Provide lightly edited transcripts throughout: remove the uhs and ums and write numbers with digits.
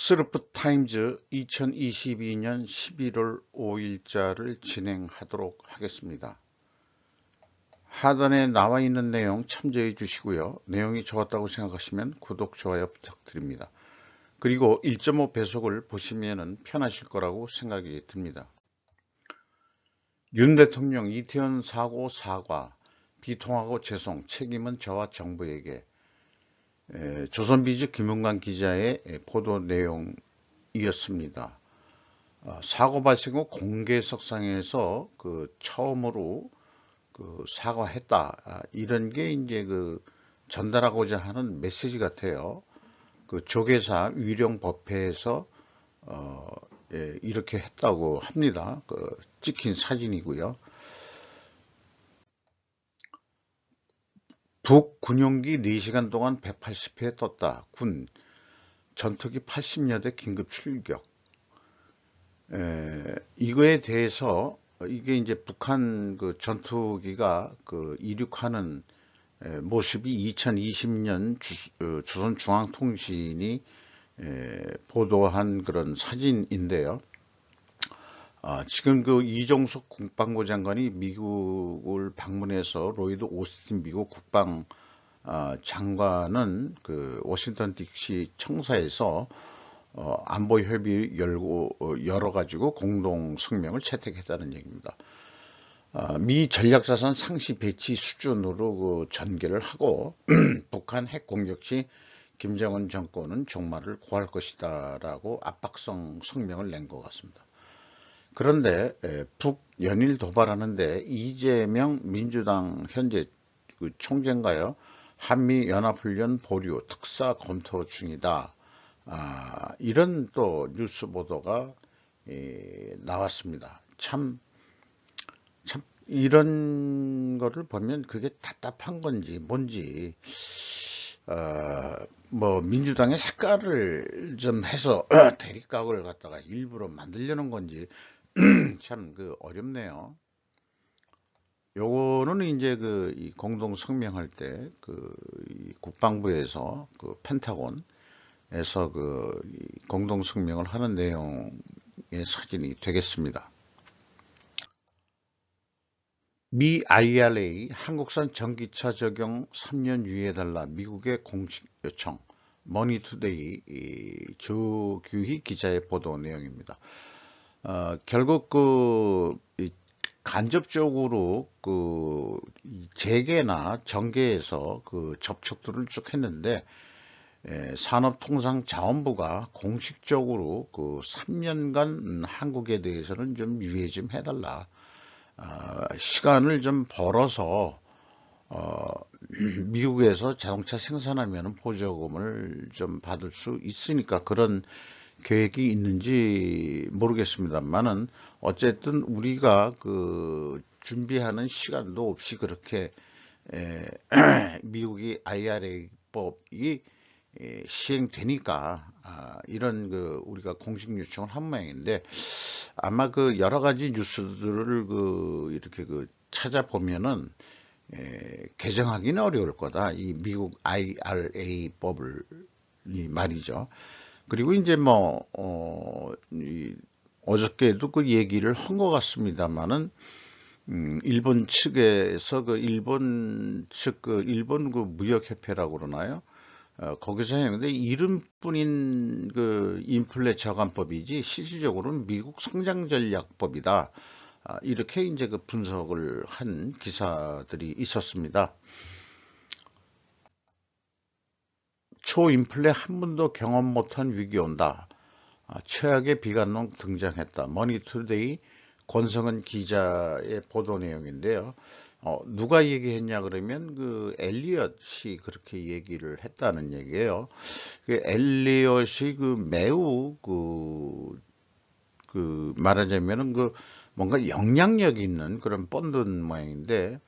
스르프타임즈 2022년 11월 5일자를 진행하도록 하겠습니다. 하단에 나와 있는 내용 참조해 주시고요. 내용이 좋았다고 생각하시면 구독, 좋아요 부탁드립니다. 그리고 1.5 배속을 보시면 편하실 거라고 생각이 듭니다. 윤 대통령 이태원 사고 사과, 비통하고 죄송, 책임은 저와 정부에게. 조선비즈 김은관 기자의 보도 내용이었습니다. 사고 발생 후 공개석상에서 처음으로 사과했다. 이런 게 이제 전달하고자 하는 메시지 같아요. 조계사 위령법회에서 이렇게 했다고 합니다. 찍힌 사진이고요. 북 군용기 4시간 동안 180회 떴다. 군 전투기 80여 대 긴급 출격. 이거에 대해서 이게 이제 북한 전투기가 이륙하는 모습이 2020년 조선중앙통신이 보도한 그런 사진인데요. 지금 이종석 국방부 장관이 미국을 방문해서 로이드 오스틴 미국 국방 장관은 워싱턴 DC 청사에서 안보 협의 열어가지고 공동 성명을 채택했다는 얘기입니다. 미 전략자산 상시 배치 수준으로 전개를 하고 북한 핵 공격 시 김정은 정권은 종말을 고할 것이다라고 압박성 성명을 낸 것 같습니다. 그런데 북연일 도발하는데 이재명 민주당 현재 총재인가요? 한미연합훈련 보류 특사 검토 중이다. 이런 또 뉴스 보도가 나왔습니다. 참 이런 거를 보면 그게 답답한 건지 뭔지 민주당의 색깔을 좀 해서 대립각을 갖다가 일부러 만들려는 건지 참 어렵네요. 요거는 이제 이 공동 성명할 때 국방부에서 펜타곤에서 공동 성명을 하는 내용의 사진이 되겠습니다. 미 IRA 한국산 전기차 적용 3년 유예해달라 미국의 공식 요청. 머니투데이 조규희 기자의 보도 내용입니다. 결국 간접적으로 재계나 정계에서 접촉들을 쭉 했는데 산업통상자원부가 공식적으로 3년간 한국에 대해서는 좀 유예 좀 해달라. 시간을 좀 벌어서 미국에서 자동차 생산하면 보조금을 좀 받을 수 있으니까 그런 계획이 있는지 모르겠습니다만은 어쨌든 우리가 준비하는 시간도 없이 그렇게 미국이 IRA법이 시행되니까 이런 우리가 공식 요청을 한 모양인데 아마 여러 가지 뉴스들을 이렇게 찾아보면은 개정하기는 어려울 거다. 이 미국 IRA법을 말이죠. 그리고 이제 어저께도 얘기를 한 것 같습니다만은 일본 측에서 일본 무역협회라고 그러나요? 거기서 했는데 이름뿐인 인플레 저감법이지 실질적으로는 미국 성장전략법이다. 이렇게 이제 분석을 한 기사들이 있었습니다. 초인플레 한 번도 경험 못한 위기 온다. 최악의 비관론 등장했다. 머니투데이 권성은 기자의 보도 내용인데요. 누가 얘기했냐 그러면 엘리엇이 그렇게 얘기를 했다는 얘기예요. 엘리엇이 매우 말하자면은 뭔가 영향력 있는 그런 펀드인 모양인데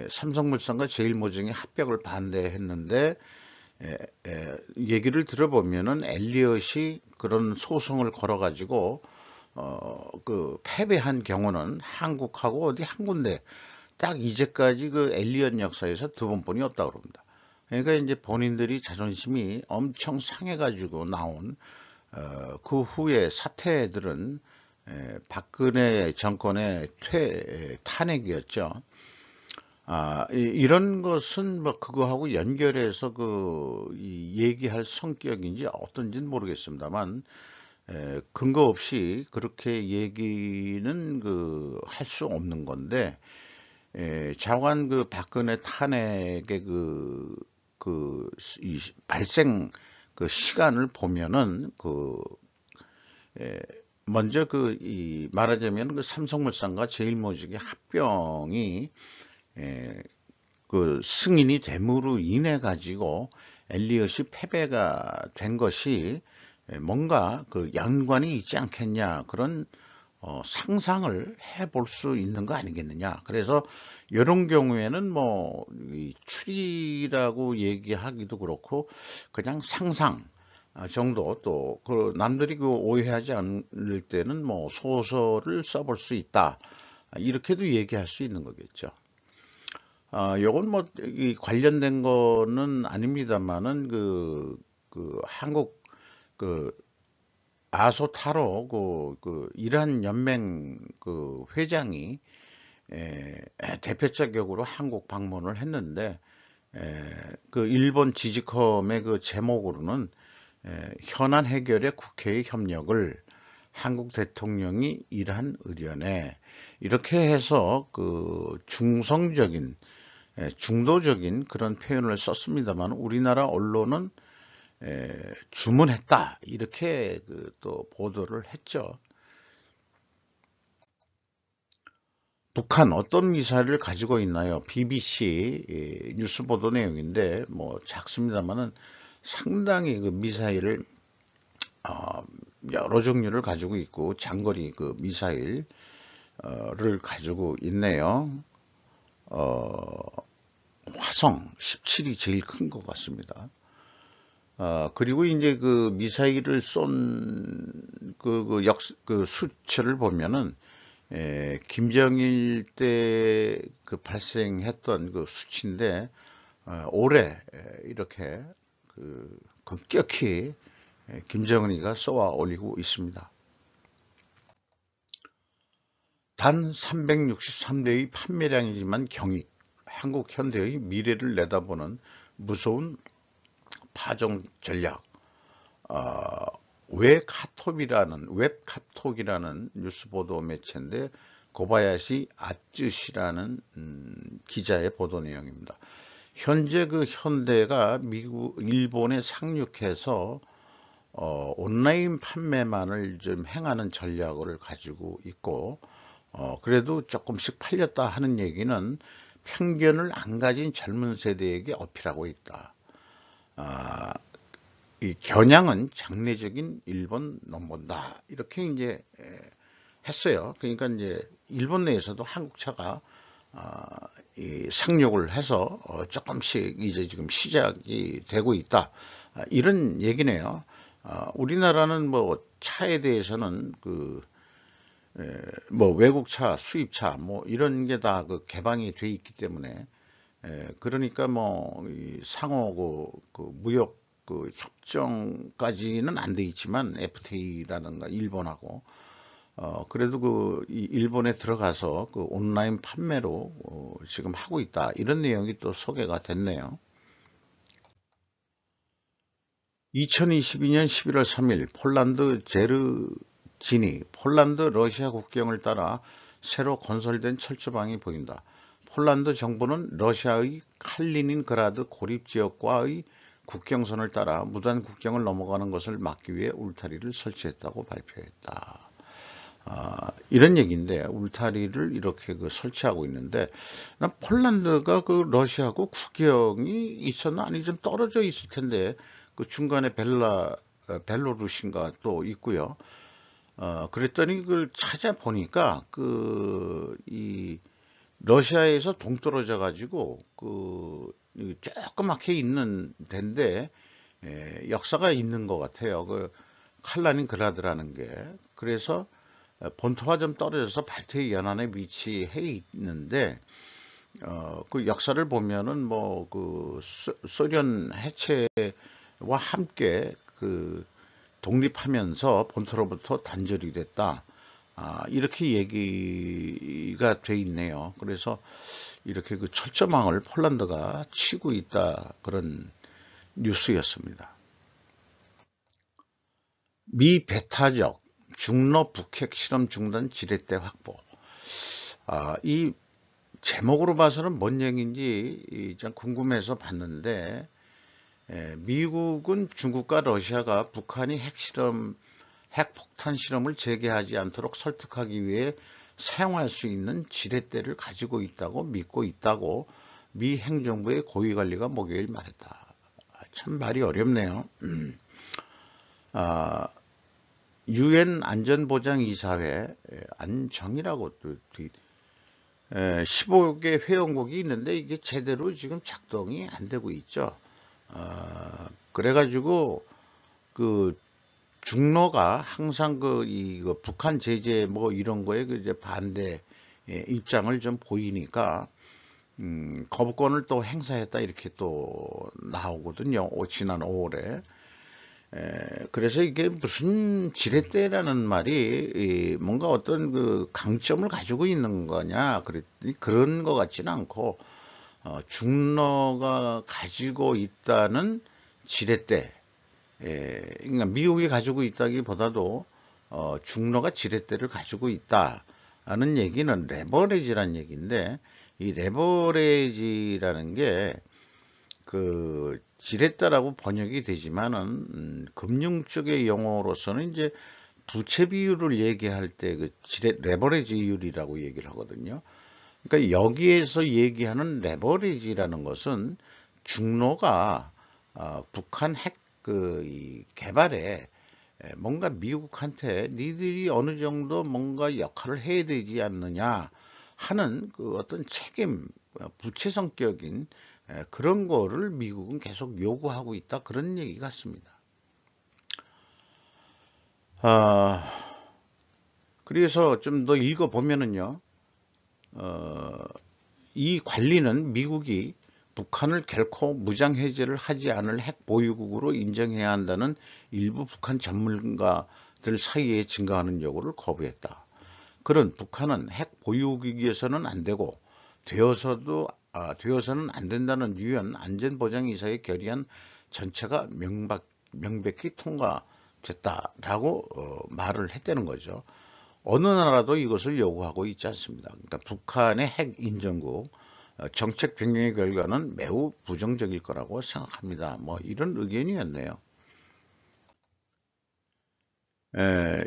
삼성물산과 제일모직이 합병을 반대했는데 얘기를 들어보면은 엘리엇이 그런 소송을 걸어가지고 패배한 경우는 한국하고 어디 한 군데 딱 이제까지 엘리엇 역사에서 두 번뿐이 없다고 그럽니다. 그러니까 이제 본인들이 자존심이 엄청 상해가지고 나온 그 후에 사태들은 박근혜 정권의 탄핵이었죠. 이런 것은 뭐 그거하고 연결해서 얘기할 성격인지 어떤지는 모르겠습니다만, 근거 없이 그렇게 얘기는 할 수 없는 건데, 자관 박근혜 탄핵의 이 발생 시간을 보면은 먼저 말하자면 삼성물산과 제일모직의 합병이 승인이 됨으로 인해 가지고 엘리엇이 패배가 된 것이 뭔가 연관이 있지 않겠냐, 그런 상상을 해볼 수 있는 거 아니겠느냐. 그래서 이런 경우에는 뭐 추리라고 얘기하기도 그렇고 그냥 상상 정도, 또 남들이 오해하지 않을 때는 뭐 소설을 써볼 수 있다, 이렇게도 얘기할 수 있는 거겠죠. 요건 뭐 관련된 거는 아닙니다만은 한국 아소타로 이란 연맹 회장이 대표적으로 한국 방문을 했는데, 일본 지지컴의 제목으로는 현안 해결에 국회의 협력을 한국 대통령이 일한 의견에, 이렇게 해서 중성적인, 중도적인 그런 표현을 썼습니다만, 우리나라 언론은 주문했다, 이렇게 또 보도를 했죠. 북한 어떤 미사일을 가지고 있나요? BBC 뉴스 보도 내용인데 뭐 작습니다만은 상당히 미사일을 여러 종류를 가지고 있고, 장거리 미사일을 가지고 있네요. 화성 17이 제일 큰 것 같습니다. 그리고 이제 미사일을 쏜 수치를 보면은 김정일 때 발생했던 수치인데, 올해 이렇게 급격히 김정은이가 쏘아 올리고 있습니다. 단 363대의 판매량이지만 경익, 한국 현대의 미래를 내다보는 무서운 파종 전략. 웹카톡이라는 뉴스 보도 매체인데, 고바야시 아쯔시라는 기자의 보도 내용입니다. 현재 현대가 일본에 상륙해서 온라인 판매만을 좀 행하는 전략을 가지고 있고, 그래도 조금씩 팔렸다 하는 얘기는 편견을 안 가진 젊은 세대에게 어필하고 있다. 이 겨냥은 장래적인 일본 넘본다, 이렇게 이제 했어요. 그러니까 이제 일본 내에서도 한국차가 상륙을 해서 조금씩 이제 지금 시작이 되고 있다, 이런 얘기네요. 우리나라는 뭐 차에 대해서는 뭐 외국차, 수입차 뭐 이런 게 다 개방이 돼 있기 때문에, 그러니까 뭐 상호 무역 협정까지는 안 돼 있지만, FTA라든가 일본하고 그래도 이 일본에 들어가서 온라인 판매로 지금 하고 있다, 이런 내용이 또 소개가 됐네요. 2022년 11월 3일 폴란드 제르진이 폴란드 러시아 국경을 따라 새로 건설된 철조망이 보인다. 폴란드 정부는 러시아의 칼리닌그라드 고립지역과의 국경선을 따라 무단 국경을 넘어가는 것을 막기 위해 울타리를 설치했다고 발표했다. 이런 얘기인데, 울타리를 이렇게 설치하고 있는데, 난 폴란드가 러시아하고 국경이 있었나? 아니, 좀 떨어져 있을 텐데, 중간에 벨로루시인가 또 있고요. 그랬더니 그걸 찾아보니까 이 러시아에서 동떨어져 가지고 조그맣게 있는 데인데, 역사가 있는 것 같아요. 칼라닌그라드라는 게. 그래서 본토와 좀 떨어져서 발트해 연안에 위치해 있는데, 그 역사를 보면은 소련 해체와 함께 독립하면서 본토로부터 단절이 됐다. 이렇게 얘기가 돼 있네요. 그래서 이렇게 그 철조망을 폴란드가 치고 있다, 그런 뉴스였습니다. 미 배타적 중러 북핵 실험 중단 지렛대 확보. 이 제목으로 봐서는 뭔 얘기인지 좀 궁금해서 봤는데, 미국은 중국과 러시아가 북한이 핵폭탄 실험을 재개하지 않도록 설득하기 위해 사용할 수 있는 지렛대를 가지고 있다고 믿고 있다고 미 행정부의 고위관리가 목요일 말했다. 참 말이 어렵네요. 유엔 안전보장이사회 안정이라고 또 15개 회원국이 있는데 이게 제대로 지금 작동이 안 되고 있죠. 그래가지고 그 중로가 항상 이거 북한 제재 뭐 이런 거에 그 이제 반대 입장을 좀 보이니까 거부권을 또 행사했다, 이렇게 또 나오거든요. 지난 5월에. 그래서 이게 무슨 지렛대라는 말이 뭔가 어떤 그 강점을 가지고 있는 거냐, 그런 것 같지는 않고, 중러가 가지고 있다는 지렛대, 그러니까 미국이 가지고 있다기보다도 중러가 지렛대를 가지고 있다는 얘기는 레버리지라는 얘기인데, 이 레버리지라는 게 그 지렛대라고 번역이 되지만은 금융 쪽의 용어로서는 이제 부채 비율을 얘기할 때 그 레버리지율이라고 얘기를 하거든요. 그러니까 여기에서 얘기하는 레버리지라는 것은 중로가 북한 핵 개발에 뭔가 미국한테 니들이 어느 정도 뭔가 역할을 해야 되지 않느냐 하는 그 어떤 책임, 부채 성격인 그런 거를 미국은 계속 요구하고 있다, 그런 얘기 같습니다. 그래서 좀 더 읽어보면은요, 이 관리는 미국이 북한을 결코 무장해제를 하지 않을 핵 보유국으로 인정해야 한다는 일부 북한 전문가들 사이에 증가하는 요구를 거부했다. 그런 북한은 핵 보유국에서는 안 되고 되어서는 안 된다는 유엔 안전보장이사의 결의안 전체가 명백히 통과됐다라고 말을 했다는 거죠. 어느 나라도 이것을 요구하고 있지 않습니다. 그러니까 북한의 핵 인정국 정책 변경의 결과는 매우 부정적일 거라고 생각합니다. 뭐 이런 의견이었네요.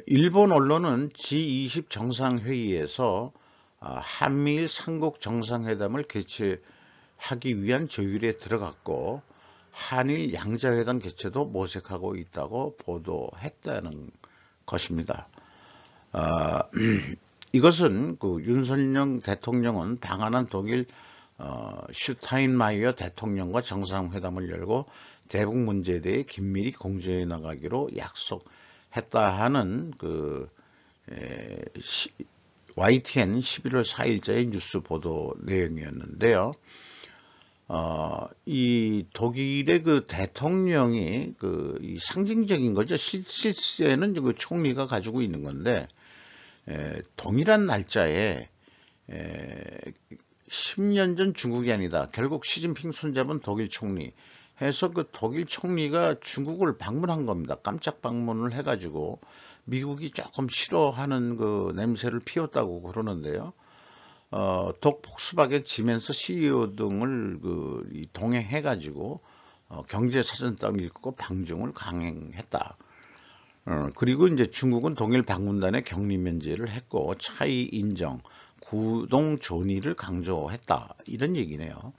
일본 언론은 G20 정상회의에서 한미일 삼국 정상회담을 개최하기 위한 조율에 들어갔고, 한일 양자회담 개최도 모색하고 있다고 보도했다는 것입니다. 이것은 그 윤석열 대통령은 방한한 독일 슈타인마이어 대통령과 정상회담을 열고 대북 문제에 대해 긴밀히 공조해 나가기로 약속했다 하는 그 YTN 11월 4일자의 뉴스 보도 내용이었는데요. 이 독일의 그 대통령이 이 상징적인 거죠. 실제는 그 총리가 가지고 있는 건데, 동일한 날짜에 10년 전 중국이 아니다, 결국 시진핑 손잡은 독일 총리 해서 그 독일 총리가 중국을 방문한 겁니다. 깜짝 방문을 해가지고 미국이 조금 싫어하는 그 냄새를 피웠다고 그러는데요. 독 폭스바겐 지멘스 CEO 등을 동행해가지고 경제 사전땅 읽고 방중을 강행했다. 그리고 이제 중국은 동일 방문단의 격리 면제를 했고 차이 인정, 구동 존의를 강조했다, 이런 얘기네요.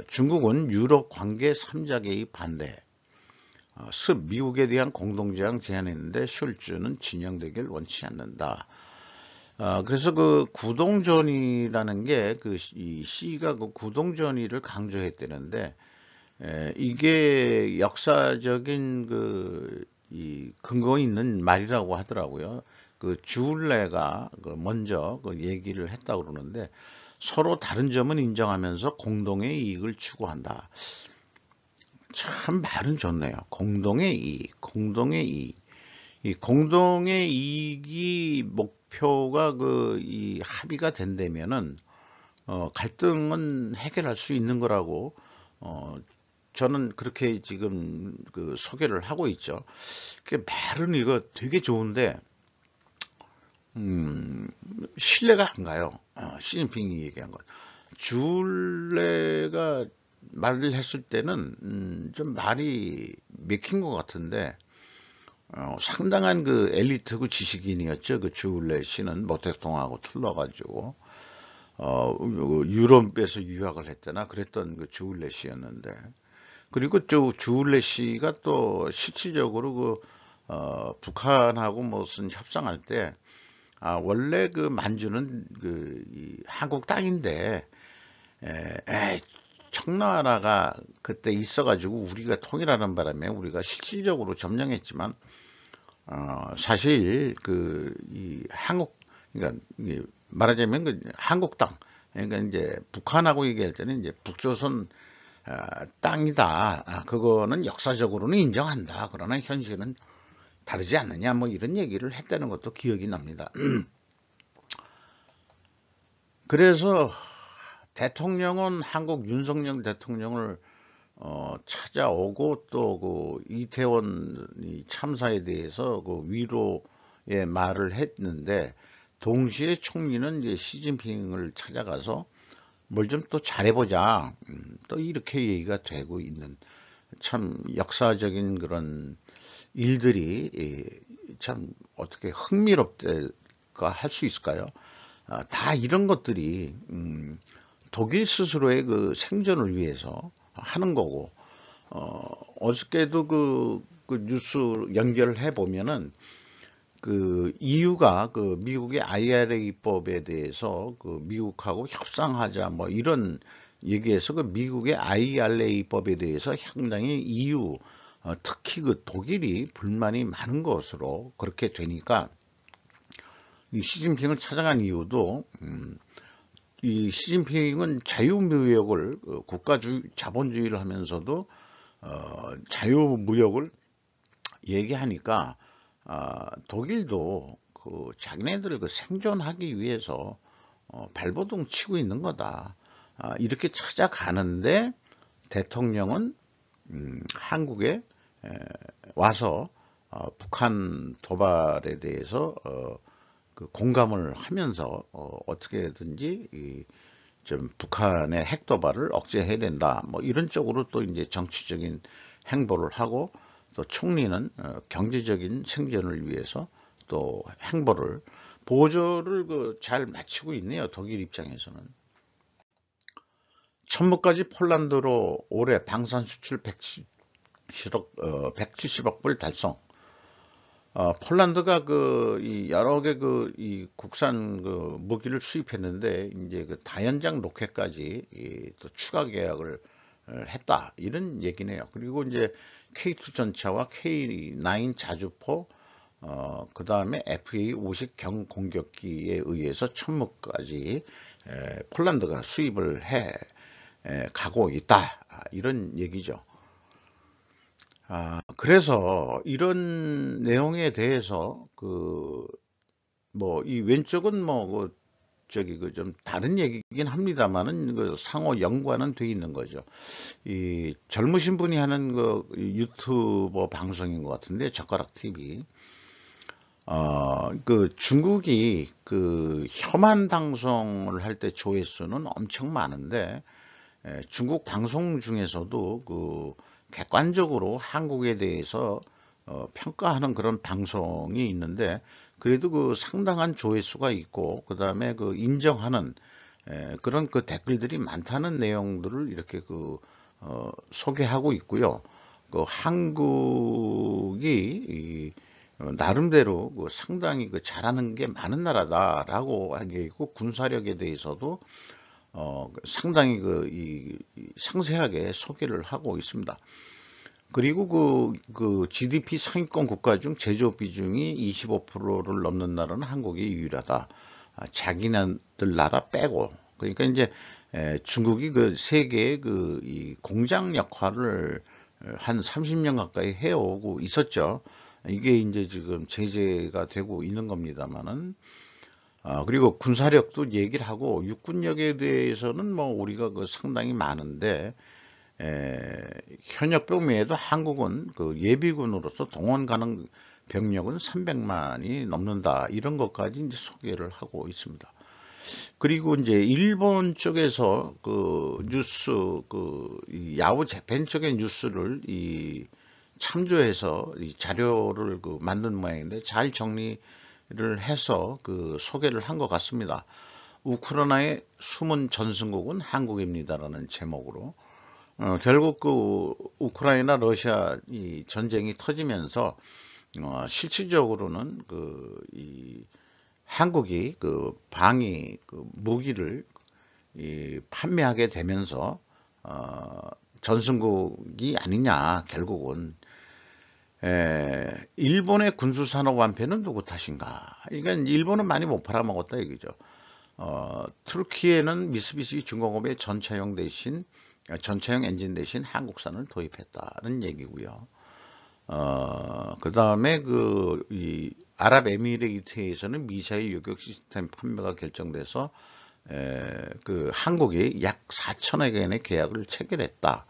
중국은 유럽 관계 3자 개입 반대, 미국에 대한 공동제항 제안했는데 숄츠는 진영되길 원치 않는다. 그래서 그 구동존의라는 게 이 C가 그 구동존의를 강조했다는데, 이게 역사적인 이 근거 있는 말이라고 하더라고요. 그 주울레가 먼저 얘기를 했다고 그러는데, 서로 다른 점은 인정하면서 공동의 이익을 추구한다. 참 참 말은 좋네요. 공동의 이익, 공동의 이익. 이 공동의 이익이 목표가 이 합의가 된다면은 갈등은 해결할 수 있는 거라고 어, 저는 그렇게 지금 소개를 하고 있죠. 그 말은 이거 되게 좋은데 신뢰가 안 가요. 시진핑이 얘기한 것. 줄레가 말을 했을 때는 좀 말이 맥힌 것 같은데 상당한 엘리트고 지식인이었죠. 줄레 씨는 모택동하고 틀려가지고 유럽에서 유학을 했대나 그랬던 줄레 씨였는데 그리고 줄레 씨가 또 실질적으로 북한하고 무슨 협상할 때 원래 만주는 이 한국 땅인데 청나라가 그때 있어가지고 우리가 통일하는 바람에 우리가 실질적으로 점령했지만 사실 이 한국 그러니까 말하자면 한국 땅 그러니까 이제 북한하고 얘기할 때는 이제 북조선 땅이다. 그거는 역사적으로는 인정한다. 그러나 현실은 다르지 않느냐. 뭐 이런 얘기를 했다는 것도 기억이 납니다. 그래서 대통령은 한국 윤석열 대통령을 찾아오고 또 이태원 참사에 대해서 위로의 말을 했는데 동시에 총리는 이제 시진핑을 찾아가서 뭘 좀 또 잘해보자 또 이렇게 얘기가 되고 있는 참 역사적인 그런 일들이 참 어떻게 흥미롭다 할 수 있을까요? 다 이런 것들이 독일 스스로의 생존을 위해서 하는 거고 어저께도 뉴스 연결을 해 보면은 EU가 미국의 IRA법에 대해서 미국하고 협상하자 뭐 이런 얘기해서 미국의 IRA법에 대해서 상당히 EU 특히 독일이 불만이 많은 것으로 그렇게 되니까 이 시진핑을 찾아간 이유도 이 시진핑은 자유무역을 국가주의 자본주의를 하면서도 자유무역을 얘기하니까 독일도 자기네들 생존하기 위해서 발버둥 치고 있는 거다. 이렇게 찾아가는데 대통령은 한국에 와서 북한 도발에 대해서 공감을 하면서 어떻게든지 좀 북한의 핵 도발을 억제해야 된다. 뭐 이런 쪽으로 또 이제 정치적인 행보를 하고 또 총리는 경제적인 생존을 위해서 또 행보를 보조를 잘 마치고 있네요. 독일 입장에서는. 천무까지 폴란드로 올해 방산 수출 170억 불 달성. 폴란드가 이 여러 개 이 국산 무기를 수입했는데 이제 다연장 로켓까지 또 추가 계약을 했다 이런 얘기네요. 그리고 이제 K2 전차와 K9 자주포 그 다음에 FA-50 경공격기에 의해서 천무까지 폴란드가 수입을 해 가고 있다 이런 얘기죠. 그래서 이런 내용에 대해서 뭐 이 왼쪽은 뭐 좀 다른 얘기긴 합니다만은 상호 연관은 돼 있는 거죠. 이 젊으신 분이 하는 유튜버 방송인 것 같은데 젓가락 TV. 중국이 혐한 방송을 할 때 조회수는 엄청 많은데 중국 방송 중에서도 객관적으로 한국에 대해서 평가하는 그런 방송이 있는데 그래도 상당한 조회수가 있고 그 다음에 인정하는 그런 댓글들이 많다는 내용들을 이렇게 소개하고 있고요. 한국이 나름대로 상당히 잘하는 게 많은 나라다라고 하게 있고 군사력에 대해서도 상당히 상세하게 소개를 하고 있습니다. 그리고 GDP 상위권 국가 중 제조업 비중이 25%를 넘는 나라는 한국이 유일하다. 자기네들 나라 빼고. 그러니까 이제 중국이 세계의 이 공장 역할을 한 30년 가까이 해오고 있었죠. 이게 이제 지금 제재가 되고 있는 겁니다만은, 그리고 군사력도 얘기를 하고 육군력에 대해서는 뭐 우리가 그 상당히 많은데, 현역병 외에도 한국은 그 예비군으로서 동원 가능 병력은 300만이 넘는다. 이런 것까지 이제 소개를 하고 있습니다. 그리고 이제 일본 쪽에서 그 뉴스, 야후 재팬 쪽의 뉴스를 참조해서 이 자료를 만든 모양인데 잘 정리를 해서 소개를 한 것 같습니다. 우크라이나의 숨은 전승국은 한국입니다라는 제목으로. 결국 우크라이나 러시아 이 전쟁이 터지면서 실질적으로는 한국이 방위 무기를 판매하게 되면서 전승국이 아니냐. 결국은 일본의 군수산업 완패는 누구 탓인가? 그러니까 일본은 많이 못 팔아먹었다 얘기죠. 투르키에는 미쓰비시 중공업의 전차용 엔진 대신 한국산을 도입했다는 얘기고요. 그 다음에 이 아랍에미레이트에서는 미사일 요격 시스템 판매가 결정돼서 한국이 약 4천억 엔의 계약을 체결했다.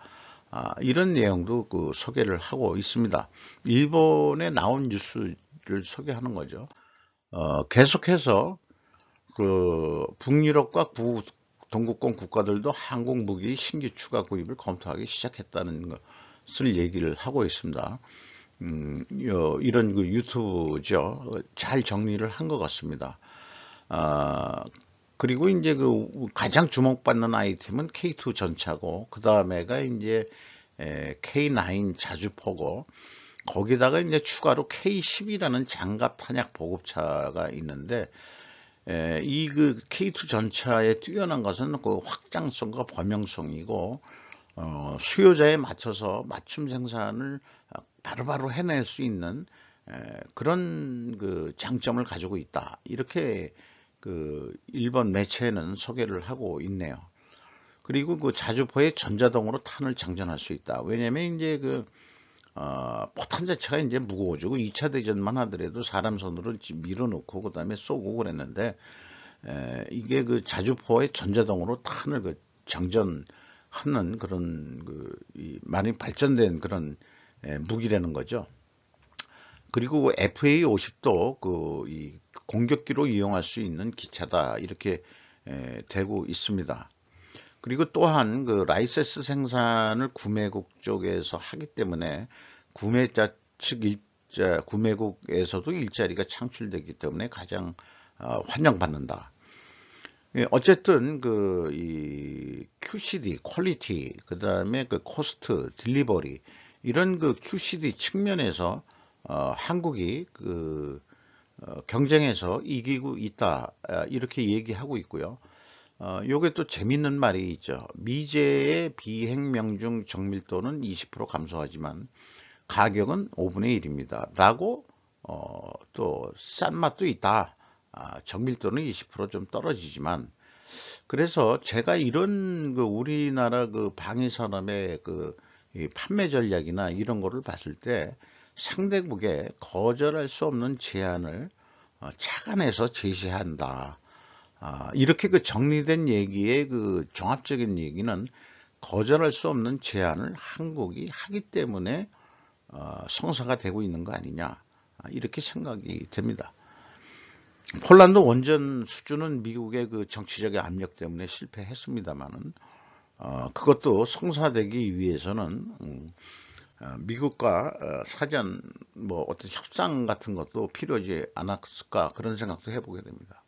이런 내용도 소개를 하고 있습니다. 일본에 나온 뉴스를 소개하는 거죠. 계속해서 북유럽과 동구권 국가들도 항공 무기 신규 추가 구입을 검토하기 시작했다는 것을 얘기를 하고 있습니다. 이런 유튜브죠. 잘 정리를 한 것 같습니다. 그리고 이제 가장 주목받는 아이템은 K2 전차고, 그 다음에가 이제 K9 자주포고, 거기다가 이제 추가로 K10이라는 장갑 탄약 보급차가 있는데, 이 K2 전차에 뛰어난 것은 확장성과 범용성이고, 수요자에 맞춰서 맞춤 생산을 바로바로 해낼 수 있는 그런 장점을 가지고 있다. 이렇게 일본 매체는 소개를 하고 있네요. 그리고 자주포의 전자동으로 탄을 장전할 수 있다. 왜냐면 이제 포탄 자체가 이제 무거워지고 2차 대전만 하더라도 사람 손으로 밀어넣고 그 다음에 쏘고 그랬는데, 이게 자주포의 전자동으로 탄을 장전하는 그런 많이 발전된 그런 무기라는 거죠. 그리고 FA-50도 이 공격기로 이용할 수 있는 기차다. 이렇게 되고 있습니다. 그리고 또한 라이센스 생산을 구매국 쪽에서 하기 때문에 구매자 측 구매국에서도 일자리가 창출되기 때문에 가장 환영받는다. 어쨌든 이 QCD, 퀄리티, 그 다음에 코스트, 딜리버리 이런 QCD 측면에서 한국이 경쟁에서 이기고 있다. 이렇게 얘기하고 있고요. 요게 또 재밌는 말이 있죠. 미제의 비행 명중 정밀도는 20% 감소하지만 가격은 5분의 1입니다. 라고 또 싼 맛도 있다. 정밀도는 20%좀 떨어지지만, 그래서 제가 이런 우리나라 방위 산업의 이 판매 전략이나 이런 거를 봤을 때 상대국에 거절할 수 없는 제안을 착안해서 제시한다. 이렇게 정리된 얘기의 종합적인 얘기는 거절할 수 없는 제안을 한국이 하기 때문에 성사가 되고 있는 거 아니냐, 이렇게 생각이 됩니다. 폴란드 원전 수주는 미국의 정치적인 압력 때문에 실패했습니다만은, 그것도 성사되기 위해서는 미국과 사전 어떤 협상 같은 것도 필요하지 않았을까, 그런 생각도 해보게 됩니다.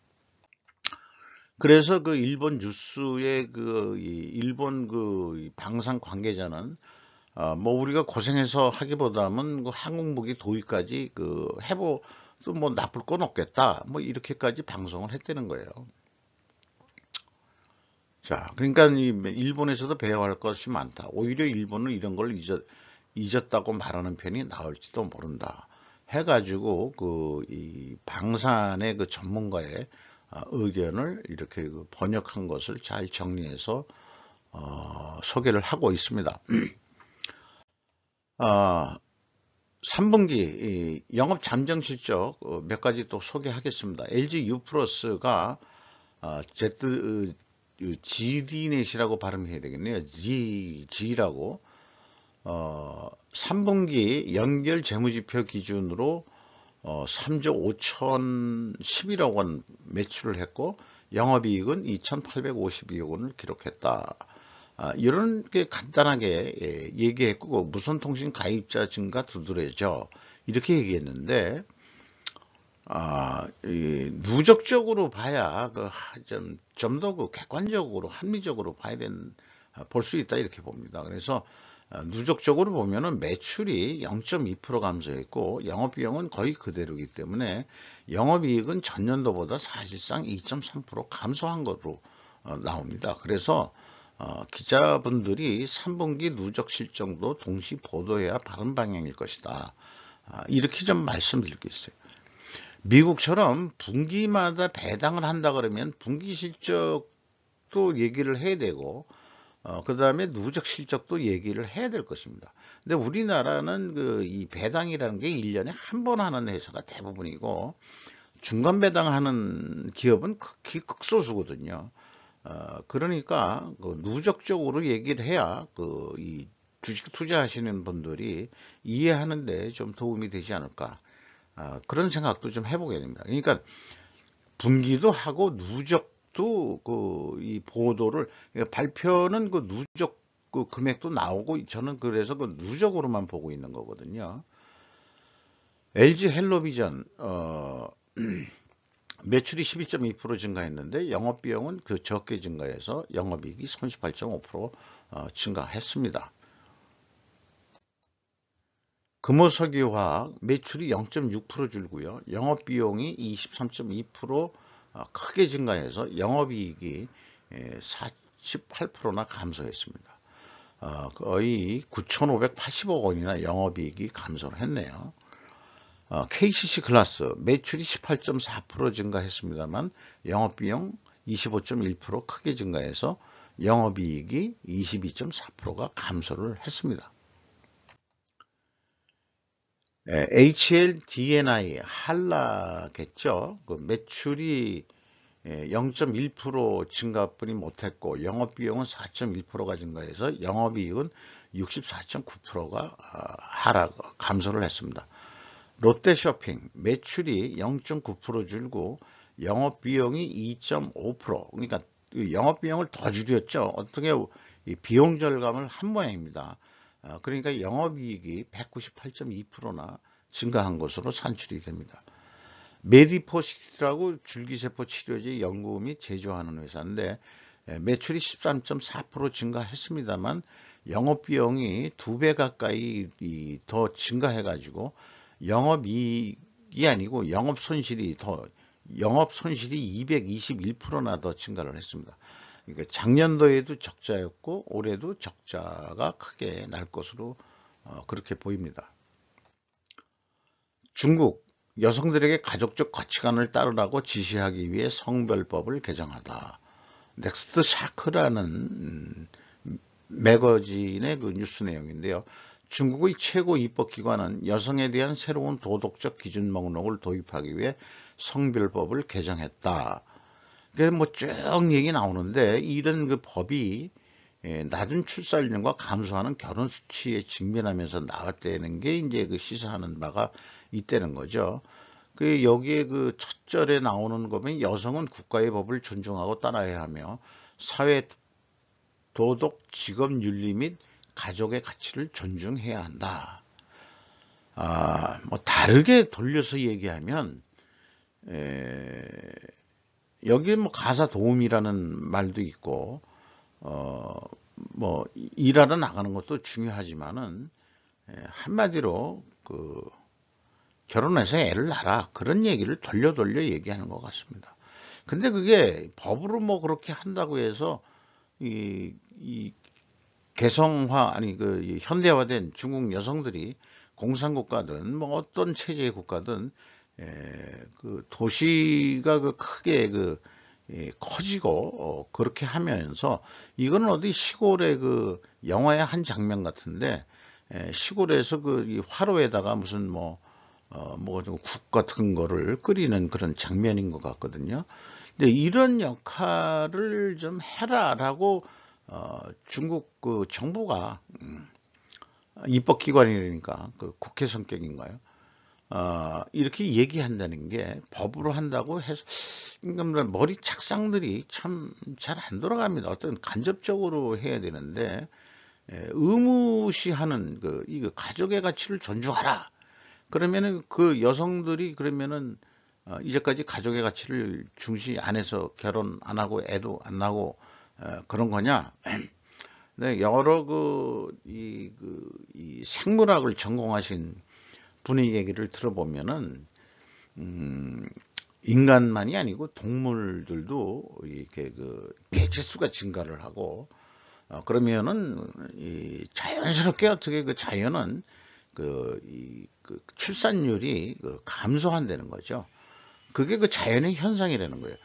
그래서 일본 뉴스의 일본 방산 관계자는 우리가 고생해서 하기보다는 항공무기 도입까지 해봐도 나쁠 건 없겠다, 이렇게까지 방송을 했다는 거예요. 자, 그러니까 일본에서도 배워야 할 것이 많다. 오히려 일본은 이런 걸 잊었다고 말하는 편이 나을지도 모른다. 해가지고 이 방산의 전문가의 의견을 이렇게 번역한 것을 잘 정리해서 소개를 하고 있습니다. 어, 3분기 영업 잠정 실적 몇 가지 또 소개하겠습니다. LG U+가 GD넷이라고 발음해야 되겠네요. G라고 3분기 연결 재무지표 기준으로 3조 5,011억 원 매출을 했고 영업이익은 2,852억 원을 기록했다. 이런 게 간단하게 얘기했고 무선통신 가입자 증가 두드려져 이렇게 얘기했는데 누적적으로 봐야 좀 더 객관적으로 합리적으로 볼 수 있다 이렇게 봅니다. 그래서 누적적으로 보면은 매출이 0.2% 감소했고 영업비용은 거의 그대로이기 때문에 영업이익은 전년도보다 사실상 2.3% 감소한 것으로 나옵니다. 그래서 기자분들이 3분기 누적 실적도 동시 보도해야 바른 방향일 것이다. 이렇게 좀 말씀드릴 게 있어요. 미국처럼 분기마다 배당을 한다 그러면 분기 실적도 얘기를 해야 되고 그 다음에 누적 실적도 얘기를 해야 될 것입니다. 근데 우리나라는 이 배당이라는 게 1년에 한 번 하는 회사가 대부분이고 중간 배당하는 기업은 극소수거든요. 그러니까 누적적으로 얘기를 해야 이 주식 투자하시는 분들이 이해하는데 좀 도움이 되지 않을까. 그런 생각도 좀 해보게 됩니다. 그러니까 분기도 하고 누적도 이 보도를 발표는 누적 금액도 나오고 저는 그래서 누적으로만 보고 있는 거거든요. LG 헬로비전 매출이 12.2% 증가했는데 영업비용은 적게 증가해서 영업이익이 38.5% 증가했습니다. 금호석유화학 매출이 0.6% 줄고요. 영업비용이 23.2% 크게 증가해서 영업이익이 48%나 감소했습니다. 거의 9,580억 원이나 영업이익이 감소를 했네요. KCC 글라스 매출이 18.4% 증가했습니다만 영업비용 25.1% 크게 증가해서 영업이익이 22.4%가 감소를 했습니다. HLDNI 한라겠죠. 매출이 0.1% 증가뿐이 못했고 영업비용은 4.1%가 증가해서 영업이익은 64.9%가 감소를 했습니다. 롯데쇼핑 매출이 0.9% 줄고 영업비용이 2.5% 그러니까 영업비용을 더 줄였죠. 어떻게 비용 절감을 한 모양입니다. 그러니까 영업이익이 198.2%나 증가한 것으로 산출이 됩니다. 메디포시티라고 줄기세포 치료제 연구 및 제조하는 회사인데 매출이 13.4% 증가했습니다만 영업비용이 2배 가까이 더 증가해가지고 영업이익이 아니고 영업손실이 221%나 더 증가를 했습니다. 그러니까 작년도에도 적자였고 올해도 적자가 크게 날 것으로 그렇게 보입니다. 중국 여성들에게 가족적 가치관을 따르라고 지시하기 위해 성별법을 개정하다. 넥스트 샤크라는 매거진의 뉴스 내용인데요. 중국의 최고 입법기관은 여성에 대한 새로운 도덕적 기준 목록을 도입하기 위해 성별법을 개정했다. 쭉 얘기 나오는데 이런 법이 낮은 출산율과 감소하는 결혼 수치에 직면하면서 나왔다는 게 이제 시사하는 바가 있다는 거죠. 여기에 첫 절에 나오는 거면 여성은 국가의 법을 존중하고 따라야 하며 사회 도덕, 직업 윤리 및 가족의 가치를 존중해야 한다. 다르게 돌려서 얘기하면 여기에 가사 도움이라는 말도 있고 일하러 나가는 것도 중요하지만은 한마디로 결혼해서 애를 낳아라 그런 얘기를 돌려 얘기하는 것 같습니다. 근데 그게 법으로 그렇게 한다고 해서 이 개성화 현대화된 중국 여성들이 공산국가든 어떤 체제의 국가든 도시가 크게 커지고 그렇게 하면서 이거는 어디 시골의 영화의 한 장면 같은데 시골에서 그 이 화로에다가 무슨 좀 국 같은 거를 끓이는 그런 장면인 것 같거든요. 근데 이런 역할을 좀 해라라고 중국 그 정부가 입법기관이니까 그 국회 성격인가요? 이렇게 얘기한다는 게 법으로 한다고 해서 그러니까 머리 착상들이 참 잘 안 돌아갑니다. 어떤 간접적으로 해야 되는데 의무시하는 이거 가족의 가치를 존중하라. 그러면은 그 여성들이 그러면은 이제까지 가족의 가치를 중시 안 해서 결혼 안 하고 애도 안 낳고 그런 거냐? 네, 여러 이 생물학을 전공하신 분의 얘기를 들어보면은 인간만이 아니고 동물들도 이렇게 그 개체수가 증가를 하고 그러면은 이 자연스럽게 어떻게 그 자연은 그 출산율이 감소한다는 거죠. 그게 그 자연의 현상이라는 거예요.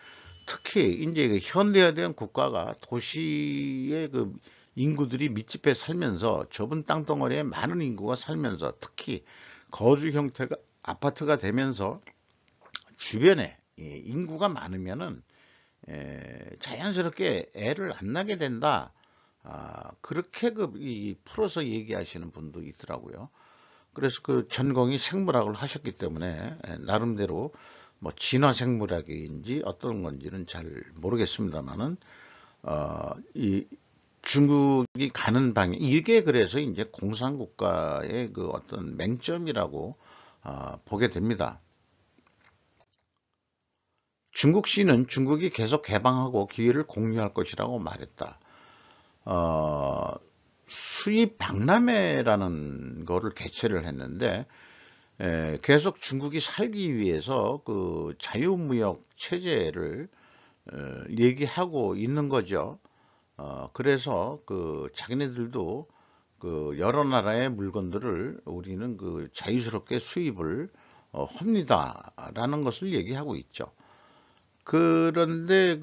특히 이제 그 현대화된 국가가 도시의 그 인구들이密집해 살면서 좁은 땅덩어리에 많은 인구가 살면서 특히 거주 형태가 아파트가 되면서 주변에 인구가 많으면은 자연스럽게 애를 안 낳게 된다. 그렇게 풀어서 얘기하시는 분도 있더라고요. 그래서 그 전공이 생물학을 하셨기 때문에 나름대로 뭐 진화 생물학인지 어떤 건지는 잘 모르겠습니다만은 이 중국이 가는 방향 이게 그래서 이제 공산국가의 그 어떤 맹점이라고 보게 됩니다. 중국시는 중국이 계속 개방하고 기회를 공유할 것이라고 말했다. 수입 박람회라는 거를 개최를 했는데 계속 중국이 살기 위해서 그 자유무역 체제를 얘기하고 있는 거죠. 그래서 그 자기네들도 그 여러 나라의 물건들을 우리는 그 자유스럽게 수입을 합니다라는 것을 얘기하고 있죠. 그런데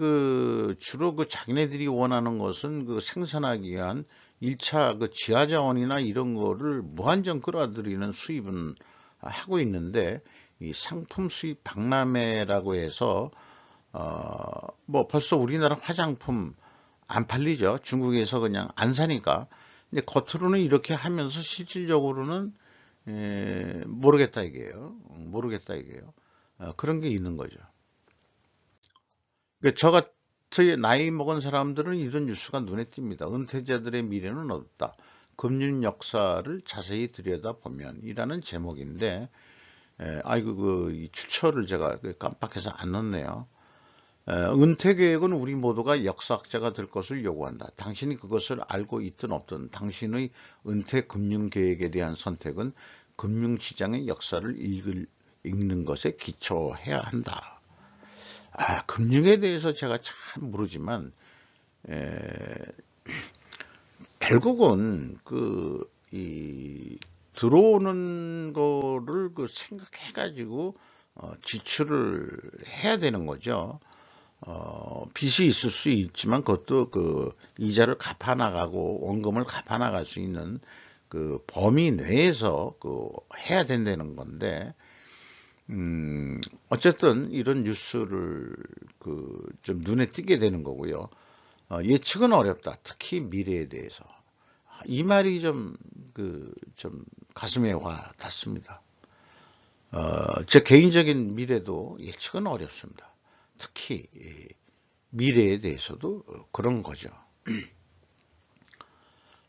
주로 자기네들이 원하는 것은 생산하기 위한 1차 지하 자원이나 이런 거를 무한정 끌어들이는 수입은 하고 있는데 이 상품 수입 박람회라고 해서 뭐 벌써 우리나라 화장품 안 팔리죠. 중국에서 그냥 안 사니까. 근데 겉으로는 이렇게 하면서 실질적으로는 모르겠다 이게요. 모르겠다 이게요. 그런 게 있는 거죠. 그러니까 저 같은 나이 먹은 사람들은 이런 뉴스가 눈에 띕니다. 은퇴자들의 미래는 어둡다. 금융 역사를 자세히 들여다보면 이라는 제목인데 아이고 이 출처를 제가 깜빡해서 안 넣었네요. 은퇴 계획은 우리 모두가 역사학자가 될 것을 요구한다. 당신이 그것을 알고 있든 없든 당신의 은퇴 금융 계획에 대한 선택은 금융시장의 역사를 읽는 것에 기초해야 한다. 금융에 대해서 제가 참 모르지만 결국은 들어오는 거를 생각해 가지고 지출을 해야 되는 거죠. 빚이 있을 수 있지만 그것도 이자를 갚아 나가고 원금을 갚아 나갈 수 있는 범위 내에서 해야 된다는 건데 어쨌든 이런 뉴스를 좀 눈에 띄게 되는 거고요. 예측은 어렵다. 특히 미래에 대해서. 이 말이 좀 가슴에 와 닿습니다. 제 개인적인 미래도 예측은 어렵습니다. 특히 미래에 대해서도 그런 거죠.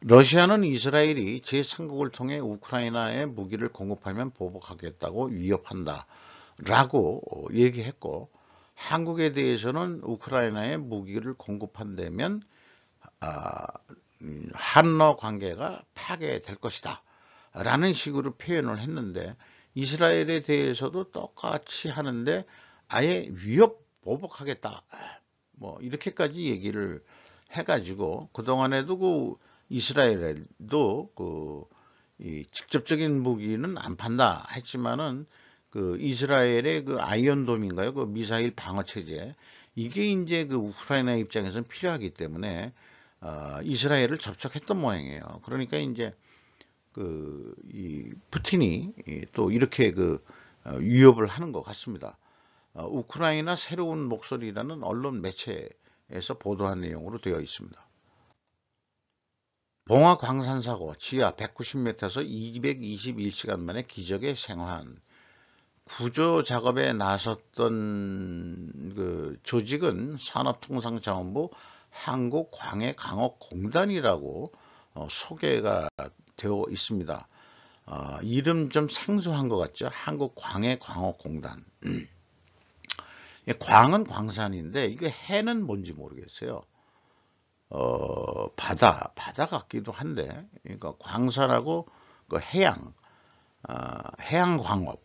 러시아는 이스라엘이 제3국을 통해 우크라이나에 무기를 공급하면 보복하겠다고 위협한다 라고 얘기했고 한국에 대해서는 우크라이나에 무기를 공급한다면 한러 관계가 파괴될 것이다 라는 식으로 표현을 했는데 이스라엘에 대해서도 똑같이 하는데 아예 위협 보복하겠다 뭐 이렇게까지 얘기를 해가지고 그동안에도 이스라엘에도 이 직접적인 무기는 안 판다 했지만은 이스라엘의 아이언돔인가요? 미사일 방어 체제 이게 이제 우크라이나 입장에서는 필요하기 때문에 이스라엘을 접촉했던 모양이에요. 그러니까 이제 이 푸틴이 또 이렇게 위협을 하는 것 같습니다. 우크라이나 새로운 목소리라는 언론 매체에서 보도한 내용으로 되어 있습니다. 봉화 광산 사고 지하 190m에서 221시간 만에 기적의 생還. 구조 작업에 나섰던 조직은 산업통상자원부 한국광해광업공단이라고 소개가 되어 있습니다. 이름 좀 생소한 것 같죠? 한국광해광업공단. 광은 광산인데 이게 해는 뭔지 모르겠어요. 바다 같기도 한데, 그러니까 광산하고 해양광업.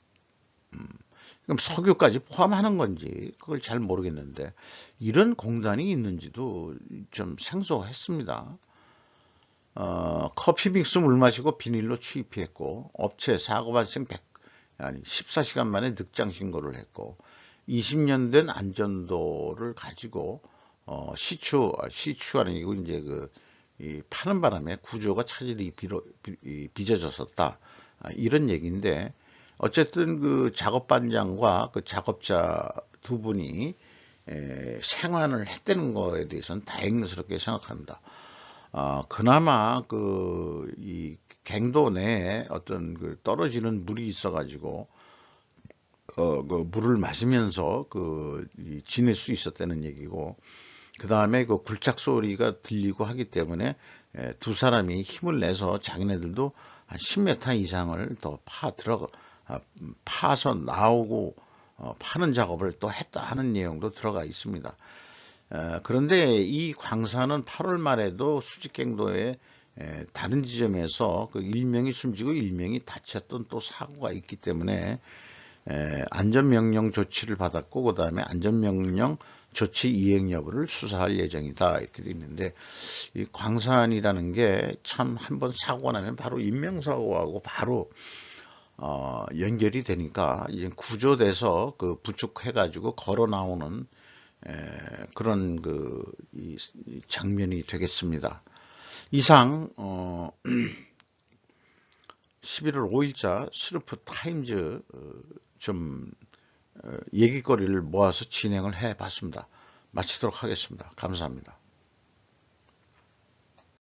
그럼 석유까지 포함하는 건지 그걸 잘 모르겠는데 이런 공단이 있는지도 좀 생소했습니다. 커피 믹스 물 마시고 비닐로 취입했고 업체 사고 발생 14시간 만에 늑장 신고를 했고 20년 된 안전도를 가지고 시추 아니고 이제 이 파는 바람에 구조가 차질이 빚어졌었다. 이런 얘기인데 어쨌든 작업반장과 작업자 두 분이 생환을 했다는 거에 대해서는 다행스럽게 생각합니다. 그나마 이 갱도 내에 어떤 떨어지는 물이 있어가지고 물을 마시면서 지낼 수 있었다는 얘기고, 그 다음에 굴착 소리가 들리고 하기 때문에 두 사람이 힘을 내서 자기네들도 한 10m 이상을 더 파서 나오고 파는 작업을 또 했다 하는 내용도 들어가 있습니다. 그런데 이 광산은 8월 말에도 수직갱도에 다른 지점에서 1명이 숨지고 1명이 다쳤던 또 사고가 있기 때문에 안전명령 조치를 받았고 그 다음에 안전명령 조치 이행 여부를 수사할 예정이다 이렇게 되어 있는데, 이 광산이라는 게 참 한번 사고가 나면 바로 인명사고하고 바로 연결이 되니까 이제 구조돼서 부축해 가지고 걸어 나오는 그런 이 장면이 되겠습니다. 이상 11월 5일자 스루프 타임즈 좀 얘기거리를 모아서 진행을 해 봤습니다. 마치도록 하겠습니다. 감사합니다.